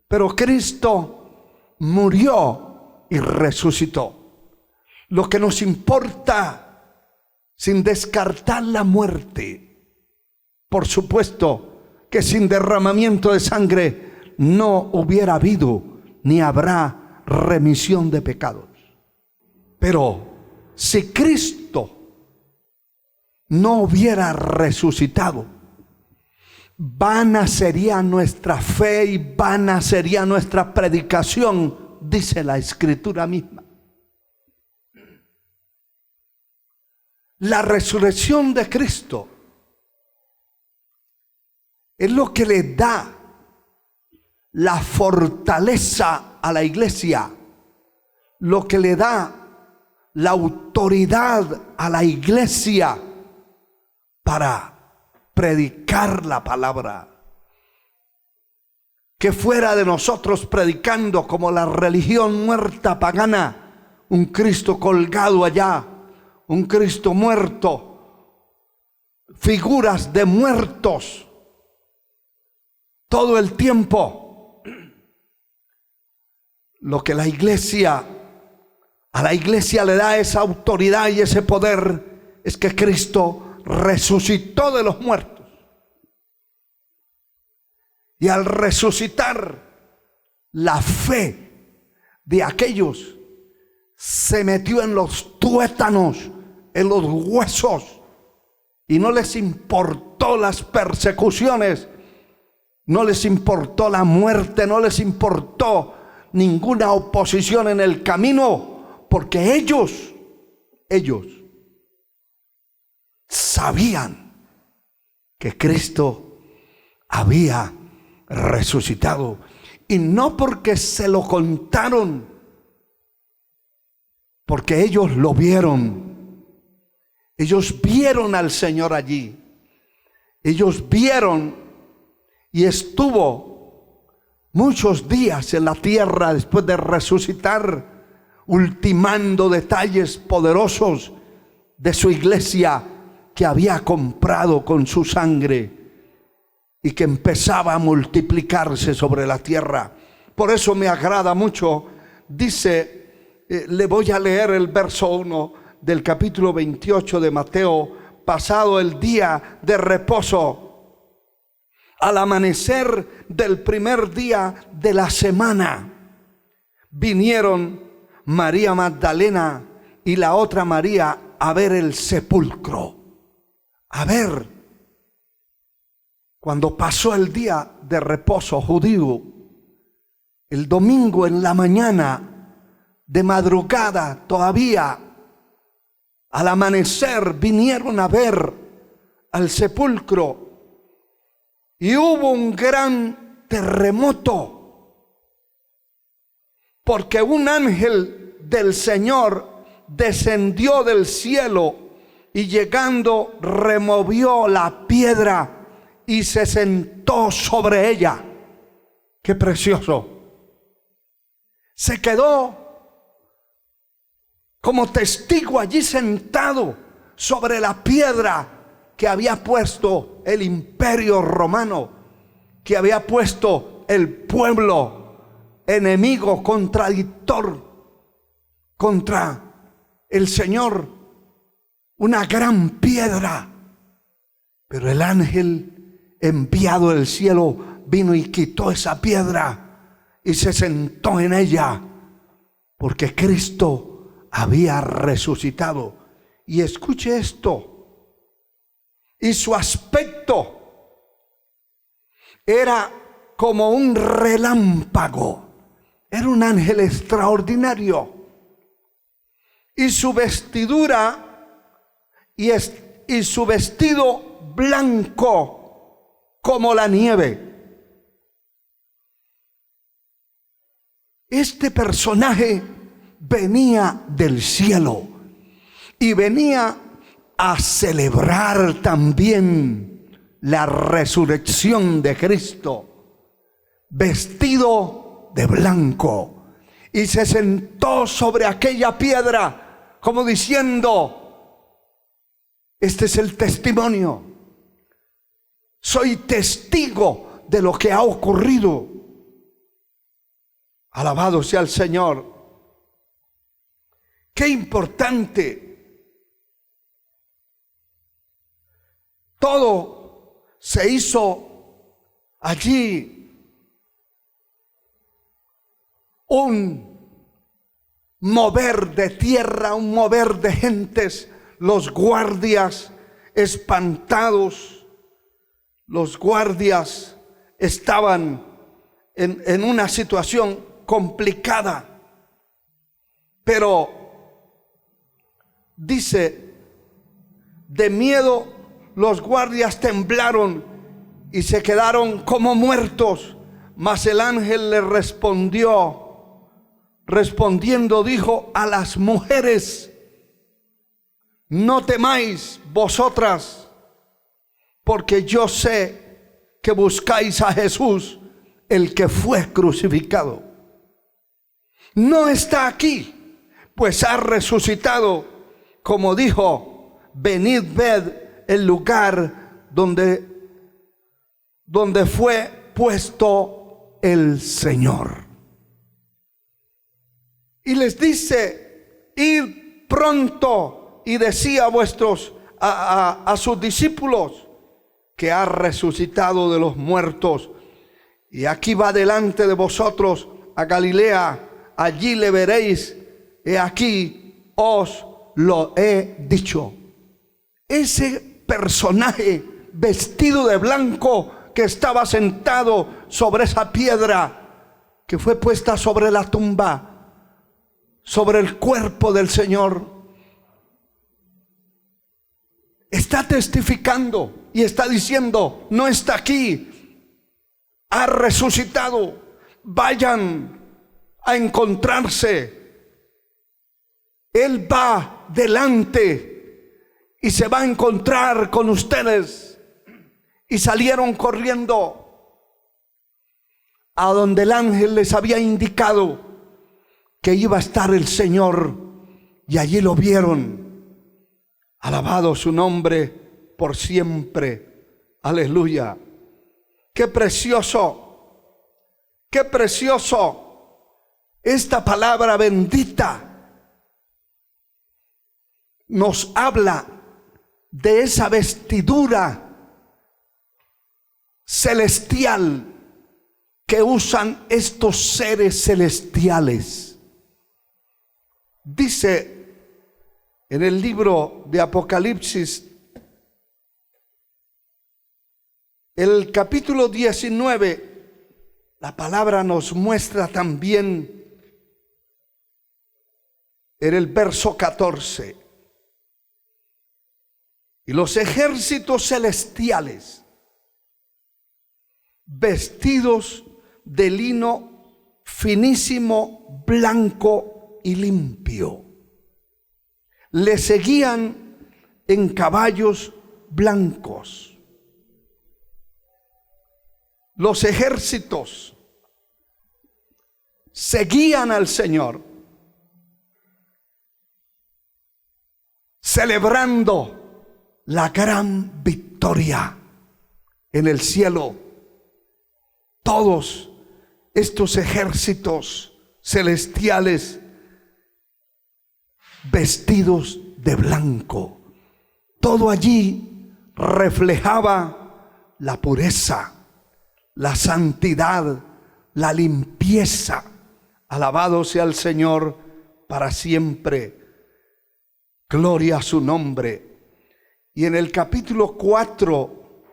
Pero Cristo murió y resucitó. Lo que nos importa, sin descartar la muerte, por supuesto que sin derramamiento de sangre no hubiera habido ni habrá remisión de pecados. Pero si Cristo no hubiera resucitado, vana sería nuestra fe y vana sería nuestra predicación, dice la Escritura misma. La resurrección de Cristo es lo que le da la fortaleza a la iglesia, lo que le da la autoridad a la iglesia para predicar la palabra. Que fuera de nosotros predicando como la religión muerta pagana, un Cristo colgado allá, un Cristo muerto, figuras de muertos todo el tiempo. Lo que a la iglesia le da esa autoridad y ese poder es que Cristo resucitó de los muertos. Y al resucitar, la fe de aquellos se metió en los tuétanos, en los huesos, y no les importó las persecuciones, no les importó la muerte, no les importó ninguna oposición en el camino, porque ellos sabían que Cristo había resucitado, y no porque se lo contaron, porque ellos lo vieron. Ellos vieron al Señor allí. Ellos vieron, y estuvo muchos días en la tierra después de resucitar, ultimando detalles poderosos de su iglesia que había comprado con su sangre y que empezaba a multiplicarse sobre la tierra. Por eso me agrada mucho, dice, le voy a leer el verso 1 del capítulo 28 de Mateo. Pasado el día de reposo, al amanecer del primer día de la semana, vinieron María Magdalena y la otra María a ver el sepulcro. A ver, cuando pasó el día de reposo judío, el domingo en la mañana, de madrugada todavía, al amanecer, vinieron a ver al sepulcro, y hubo un gran terremoto, porque un ángel del Señor descendió del cielo y llegando removió la piedra y se sentó sobre ella. ¡Qué precioso! Se quedó como testigo allí sentado sobre la piedra que había puesto el imperio romano, que había puesto el pueblo enemigo, contradictor contra el Señor, una gran piedra. Pero el ángel enviado del cielo vino y quitó esa piedra y se sentó en ella, porque Cristo había resucitado. Y escuche esto, y su aspecto era como un relámpago. Era un ángel extraordinario, y su vestidura y su vestido blanco como la nieve. Este personaje venía del cielo y venía a celebrar también la resurrección de Cristo, vestido de blanco, y se sentó sobre aquella piedra como diciendo: este es el testimonio, soy testigo de lo que ha ocurrido. Alabado sea el Señor. Qué importante. Todo se hizo allí un mover de tierra, un mover de gentes. Los guardias espantados, los guardias estaban en una situación complicada, pero dice, de miedo los guardias temblaron y se quedaron como muertos. Mas el ángel le respondiendo dijo a las mujeres: no temáis vosotras, porque yo sé que buscáis a Jesús, el que fue crucificado. No está aquí, pues ha resucitado, como dijo. Venid, ved el lugar donde fue puesto el Señor. Y les dice: id pronto y decía a sus discípulos que ha resucitado de los muertos, y aquí va delante de vosotros a Galilea, allí le veréis. He aquí os lo he dicho. Ese personaje vestido de blanco que estaba sentado sobre esa piedra que fue puesta sobre la tumba, sobre el cuerpo del Señor, está testificando y está diciendo: no está aquí, ha resucitado, vayan a encontrarse. Él va delante y se va a encontrar con ustedes. Y salieron corriendo a donde el ángel les había indicado que iba a estar el Señor, y allí lo vieron. Alabado su nombre por siempre. Aleluya. Qué precioso, qué precioso esta palabra bendita. Nos habla de esa vestidura celestial que usan estos seres celestiales. Dice en el libro de Apocalipsis, el capítulo 19, la palabra nos muestra también en el verso 14: y los ejércitos celestiales, vestidos de lino finísimo, blanco y limpio, le seguían en caballos blancos. Los ejércitos seguían al Señor, celebrando la gran victoria en el cielo. Todos estos ejércitos celestiales vestidos de blanco, todo allí reflejaba la pureza, la santidad, la limpieza. Alabado sea el Señor para siempre. Gloria a su nombre. Y en el capítulo 4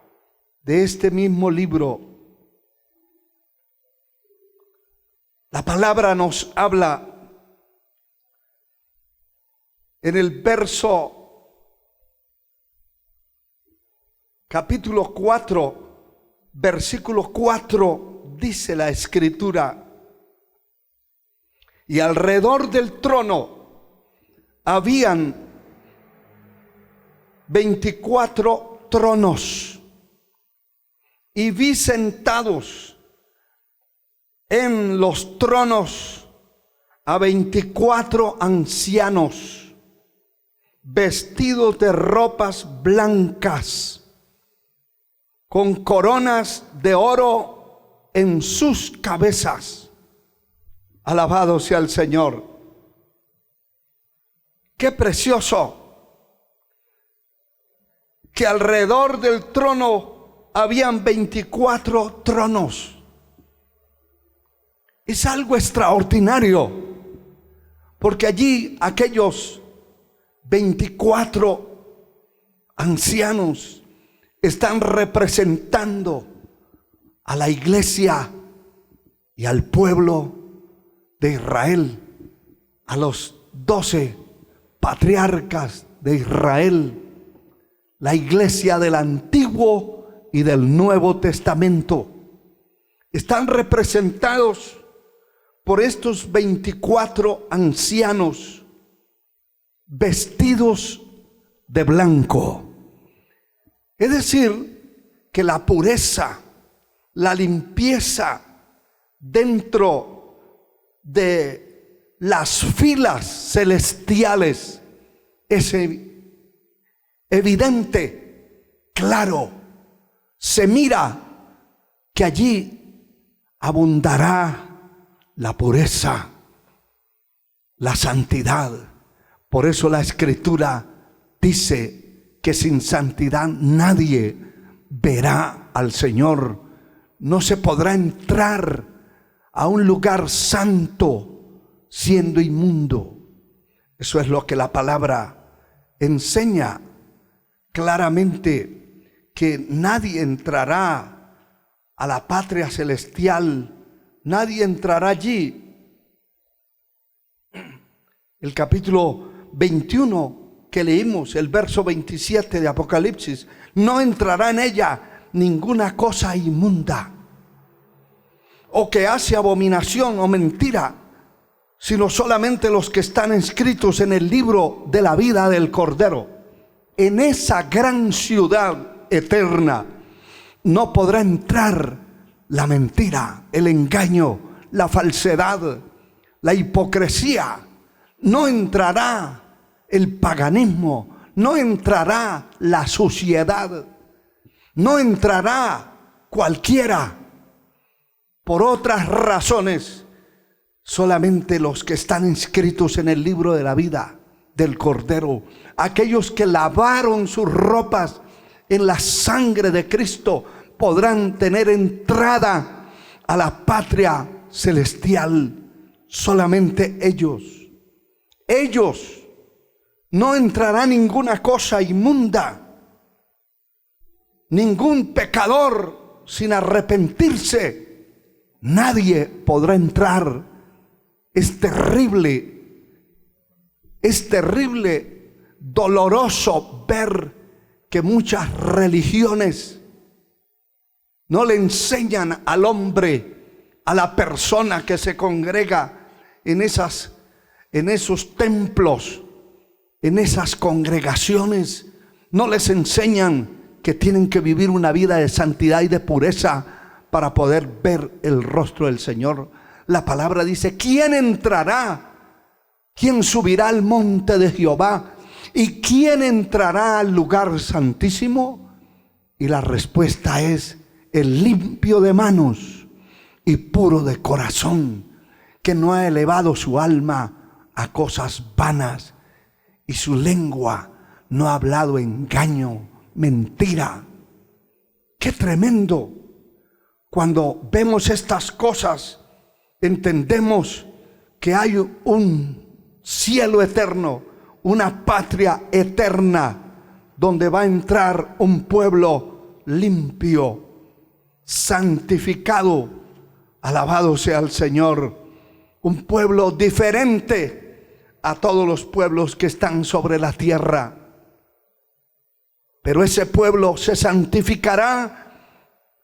de este mismo libro, la palabra nos habla en el capítulo 4, versículo 4, dice la Escritura: y alrededor del trono habían 24 tronos, y vi sentados en los tronos a 24 ancianos, vestidos de ropas blancas, con coronas de oro en sus cabezas. Alabado sea el Señor. Qué precioso que alrededor del trono habían 24 tronos. Es algo extraordinario, porque allí aquellos 24 ancianos están representando a la iglesia y al pueblo de Israel, a los 12 patriarcas de Israel, la iglesia del Antiguo y del Nuevo Testamento. Están representados por estos 24 ancianos vestidos de blanco. Es decir, que la pureza, la limpieza dentro de las filas celestiales es evidente, claro. Se mira que allí abundará la pureza, la santidad. Por eso la Escritura dice que sin santidad nadie verá al Señor. No se podrá entrar a un lugar santo siendo inmundo. Eso es lo que la palabra enseña claramente, que nadie entrará a la patria celestial, nadie entrará allí. El capítulo 21 que leímos, el verso 27 de Apocalipsis: no entrará en ella ninguna cosa inmunda, o que hace abominación o mentira, sino solamente los que están inscritos en el libro de la vida del Cordero. En esa gran ciudad eterna no podrá entrar la mentira, el engaño, la falsedad, la hipocresía. No entrará el paganismo, no entrará la suciedad, no entrará cualquiera. Por otras razones, solamente los que están inscritos en el libro de la vida del Cordero, aquellos que lavaron sus ropas en la sangre de Cristo, podrán tener entrada a la patria celestial. Solamente ellos. No entrará ninguna cosa inmunda, ningún pecador sin arrepentirse. Nadie podrá entrar. Es terrible, doloroso ver que muchas religiones no le enseñan al hombre, a la persona que se congrega en esos templos, en esas congregaciones, no les enseñan que tienen que vivir una vida de santidad y de pureza para poder ver el rostro del Señor. La palabra dice: ¿quién entrará? ¿Quién subirá al monte de Jehová? ¿Y quién entrará al lugar santísimo? Y la respuesta es: el limpio de manos y puro de corazón, que no ha elevado su alma a cosas vanas, y su lengua no ha hablado engaño, mentira. ¡Qué tremendo! Cuando vemos estas cosas, entendemos que hay un cielo eterno, una patria eterna, donde va a entrar un pueblo limpio, santificado. Alabado sea el Señor. Un pueblo diferente a todos los pueblos que están sobre la tierra. Pero ese pueblo se santificará,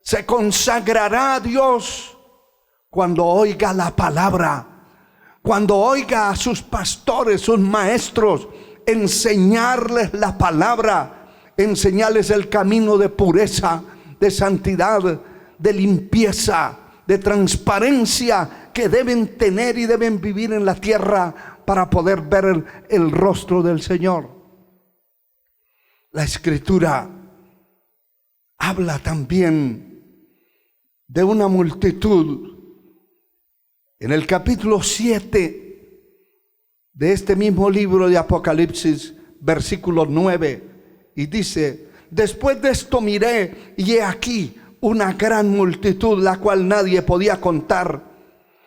se consagrará a Dios cuando oiga la palabra, cuando oiga a sus pastores, sus maestros, enseñarles la palabra, enseñarles el camino de pureza, de santidad, de limpieza, de transparencia que deben tener y deben vivir en la tierra para poder ver el rostro del Señor. La Escritura habla también de una multitud En el capítulo 7 de este mismo libro de Apocalipsis, versículo 9, y dice: después de esto miré, y he aquí una gran multitud, la cual nadie podía contar,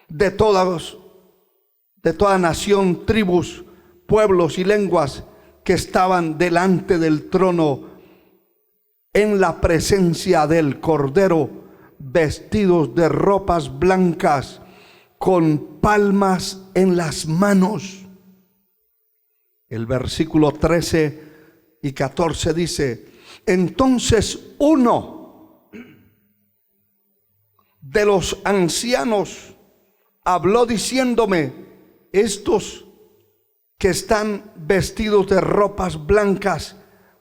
de toda nación, tribus, pueblos y lenguas, que estaban delante del trono en la presencia del Cordero, vestidos de ropas blancas, con palmas en las manos. El versículo 13 y 14 dice: entonces uno de los ancianos habló diciéndome: estos que están vestidos de ropas blancas,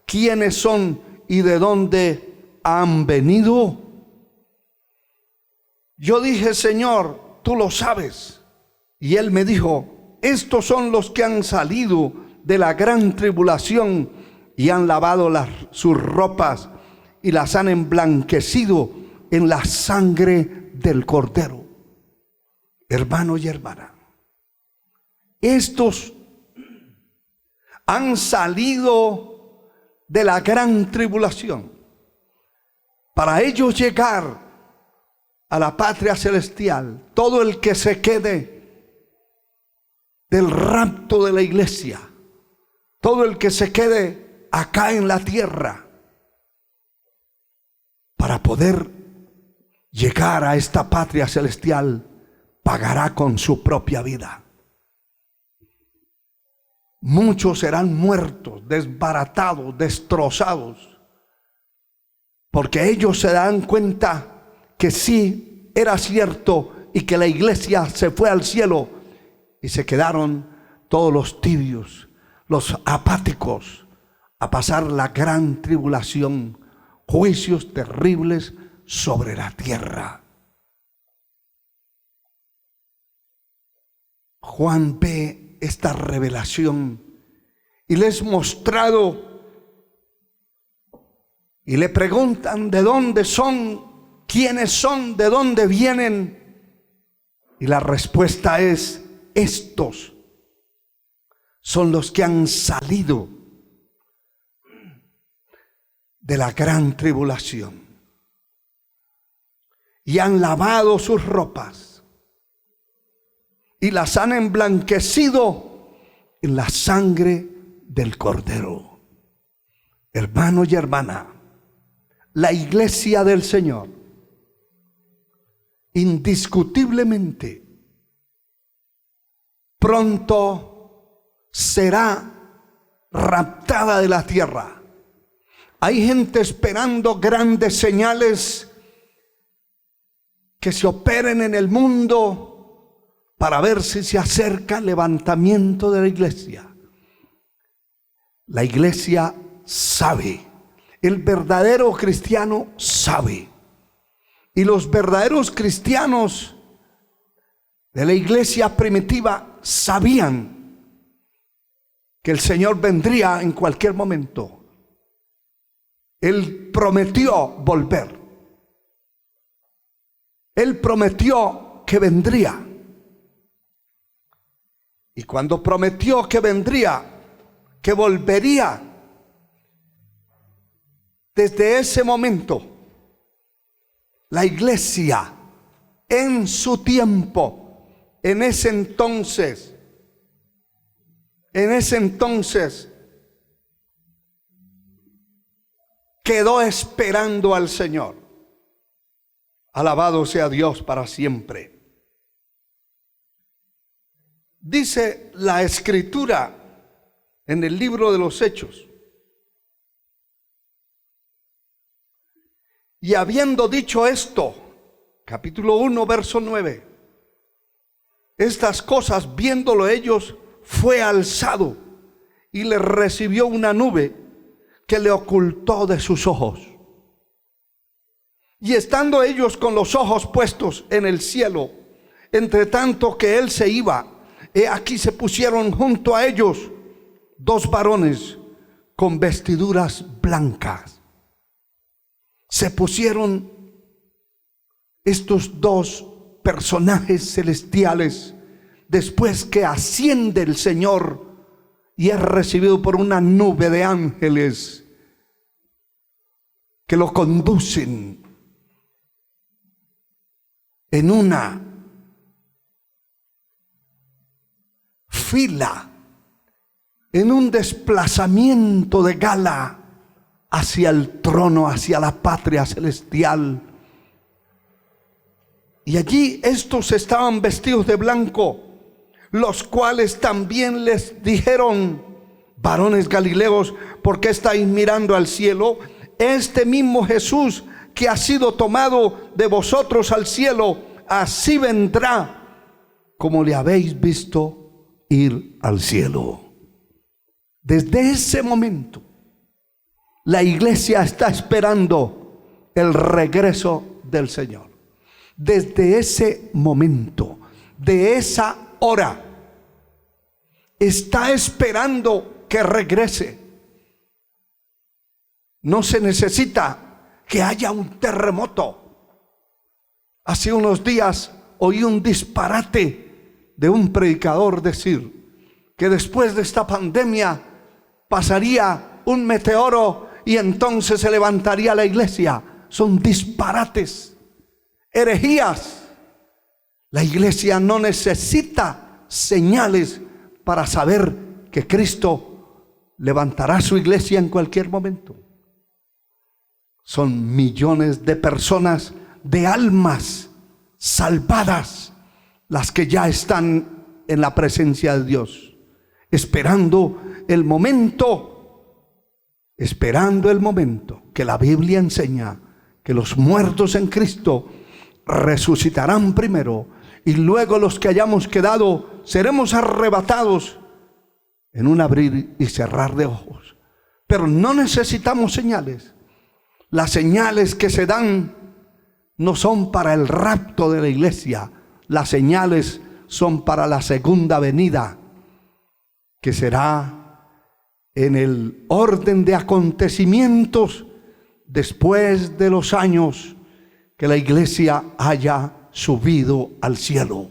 ¿quiénes son y de dónde han venido? Yo dije: Señor, tú lo sabes. Y él me dijo: estos son los que han salido de la gran tribulación y han lavado sus ropas y las han emblanquecido en la sangre del Cordero. Hermano y hermana, estos han salido de la gran tribulación para ellos llegar a la patria celestial. Todo el que se quede del rapto de la iglesia, todo el que se quede acá en la tierra, para poder llegar a esta patria celestial, pagará con su propia vida. Muchos serán muertos, desbaratados, destrozados, porque ellos se dan cuenta que sí era cierto y que la iglesia se fue al cielo, y se quedaron todos los tibios, los apáticos, a pasar la gran tribulación, juicios terribles sobre la tierra. Juan ve esta revelación y les mostrado, y le preguntan de dónde son, quiénes son, de dónde vienen, y la respuesta es: estos son los que han salido de la gran tribulación y han lavado sus ropas y las han emblanquecido en la sangre del Cordero. Hermano y hermana, la iglesia del Señor indiscutiblemente pronto será raptada de la tierra. Hay gente esperando grandes señales que se operen en el mundo para ver si se acerca el levantamiento de la iglesia. La iglesia sabe, el verdadero cristiano sabe, y los verdaderos cristianos de la iglesia primitiva sabían que el Señor vendría en cualquier momento. Él prometió volver. Él prometió que vendría. Y cuando prometió que vendría, que volvería, desde ese momento, la iglesia en su tiempo, en ese entonces, quedó esperando al Señor. Alabado sea Dios para siempre. Dice la Escritura en el libro de los Hechos: y habiendo dicho esto, capítulo 1, verso 9, estas cosas viéndolo ellos, fue alzado y le recibió una nube que le ocultó de sus ojos. Y estando ellos con los ojos puestos en el cielo, entre tanto que él se iba, he aquí se pusieron junto a ellos dos varones con vestiduras blancas. Se pusieron estos dos personajes celestiales, después que asciende el Señor y es recibido por una nube de ángeles que lo conducen en una fila, en un desplazamiento de gala hacia el trono, hacia la patria celestial. Y allí estos estaban vestidos de blanco, los cuales también les dijeron: varones galileos, ¿por qué estáis mirando al cielo? Este mismo Jesús que ha sido tomado de vosotros al cielo, así vendrá como le habéis visto ir al cielo. Desde ese momento, la iglesia está esperando el regreso del Señor. Desde ese momento, de esa hora, está esperando que regrese. No se necesita que haya un terremoto. Hace unos días oí un disparate de un predicador decir que después de esta pandemia pasaría un meteoro y entonces se levantaría la iglesia. Son disparates, herejías. La iglesia no necesita señales para saber que Cristo levantará su iglesia en cualquier momento. Son millones de personas, de almas salvadas, las que ya están en la presencia de Dios, esperando el momento que la Biblia enseña, que los muertos en Cristo resucitarán primero, y luego los que hayamos quedado seremos arrebatados en un abrir y cerrar de ojos. Pero no necesitamos señales. Las señales que se dan no son para el rapto de la iglesia. Las señales son para la segunda venida, que será en el orden de acontecimientos después de los años que la iglesia haya subido al cielo.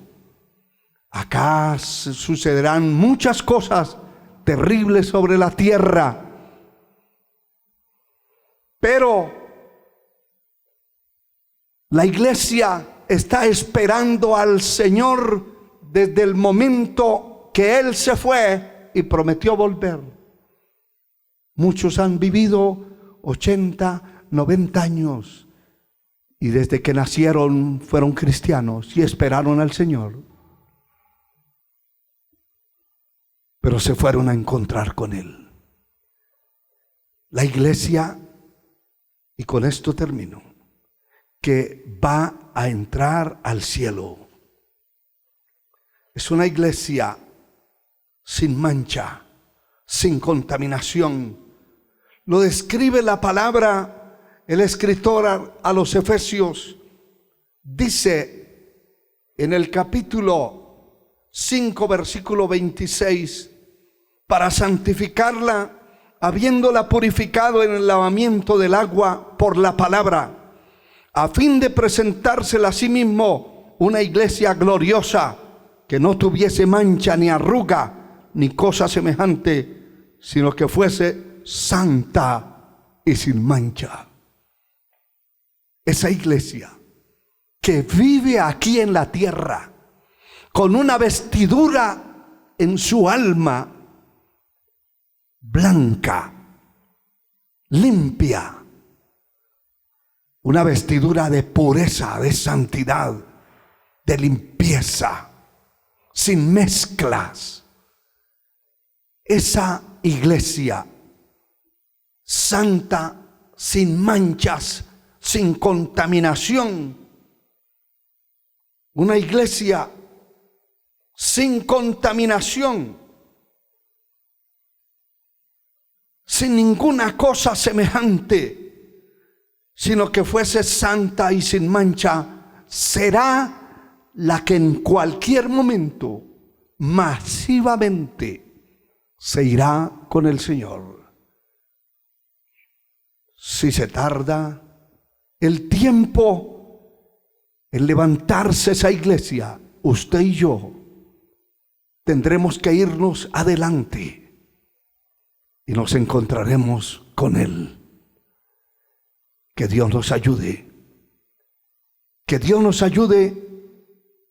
Acá sucederán muchas cosas terribles sobre la tierra, pero la iglesia está esperando al Señor desde el momento que Él se fue y prometió volver. Muchos han vivido 80, 90 años y desde que nacieron fueron cristianos y esperaron al Señor, pero se fueron a encontrar con Él. La iglesia, y con esto termino, que va a entrar al cielo, es una iglesia sin mancha, sin contaminación. Lo describe la palabra, el escritor a los Efesios. Dice en el capítulo 5, versículo 26, para santificarla, habiéndola purificado en el lavamiento del agua por la palabra, a fin de presentársela a sí mismo una iglesia gloriosa, que no tuviese mancha ni arruga ni cosa semejante, sino que fuese santa y sin mancha. Esa iglesia que vive aquí en la tierra con una vestidura en su alma blanca, limpia, una vestidura de pureza, de santidad, de limpieza, sin mezclas. Esa iglesia santa, sin manchas, sin contaminación, una iglesia sin contaminación, sin ninguna cosa semejante, sino que fuese santa y sin mancha, será la que en cualquier momento masivamente se irá con el Señor. Si se tarda, el tiempo en levantarse esa iglesia, usted y yo tendremos que irnos adelante y nos encontraremos con Él. Que Dios nos ayude. Que Dios nos ayude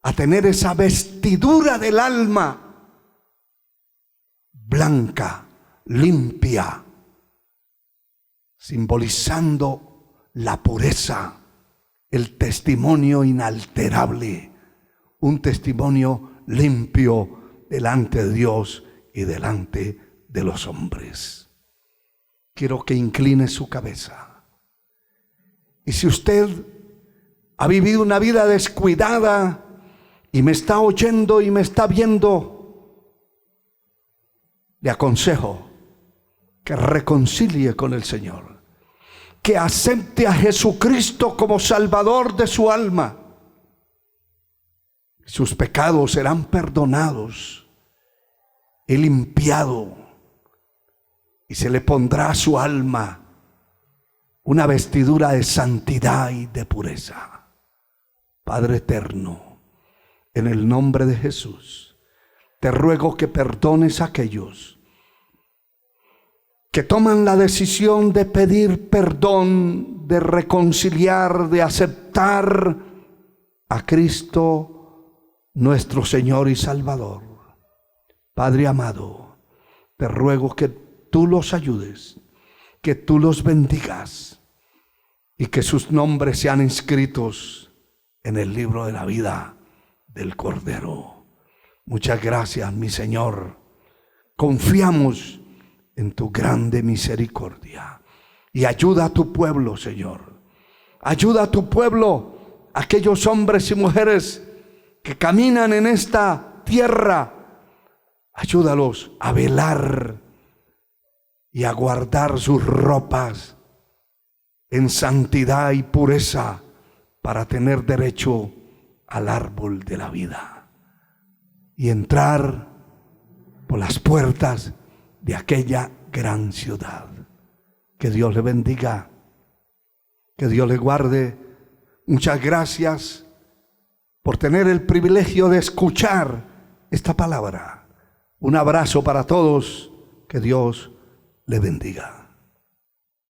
a tener esa vestidura del alma blanca, limpia, simbolizando la pureza, el testimonio inalterable, un testimonio limpio delante de Dios y delante de los hombres. Quiero que incline su cabeza. Y si usted ha vivido una vida descuidada y me está oyendo y me está viendo, le aconsejo que reconcilie con el Señor, que acepte a Jesucristo como Salvador de su alma. Sus pecados serán perdonados y limpiado, y se le pondrá a su alma una vestidura de santidad y de pureza. Padre eterno, en el nombre de Jesús, te ruego que perdones a aquellos que toman la decisión de pedir perdón, de reconciliar, de aceptar a Cristo, nuestro Señor y Salvador. Padre amado, te ruego que tú los ayudes, que tú los bendigas y que sus nombres sean inscritos en el libro de la vida del Cordero. Muchas gracias, mi Señor. Confiamos en tu grande misericordia y ayuda a tu pueblo, Señor. Ayuda a tu pueblo, aquellos hombres y mujeres que caminan en esta tierra. Ayúdalos a velar y a guardar sus ropas en santidad y pureza para tener derecho al árbol de la vida y entrar por las puertas de aquella gran ciudad. Que Dios le bendiga, que Dios le guarde. Muchas gracias por tener el privilegio de escuchar esta palabra. Un abrazo para todos, que Dios le bendiga.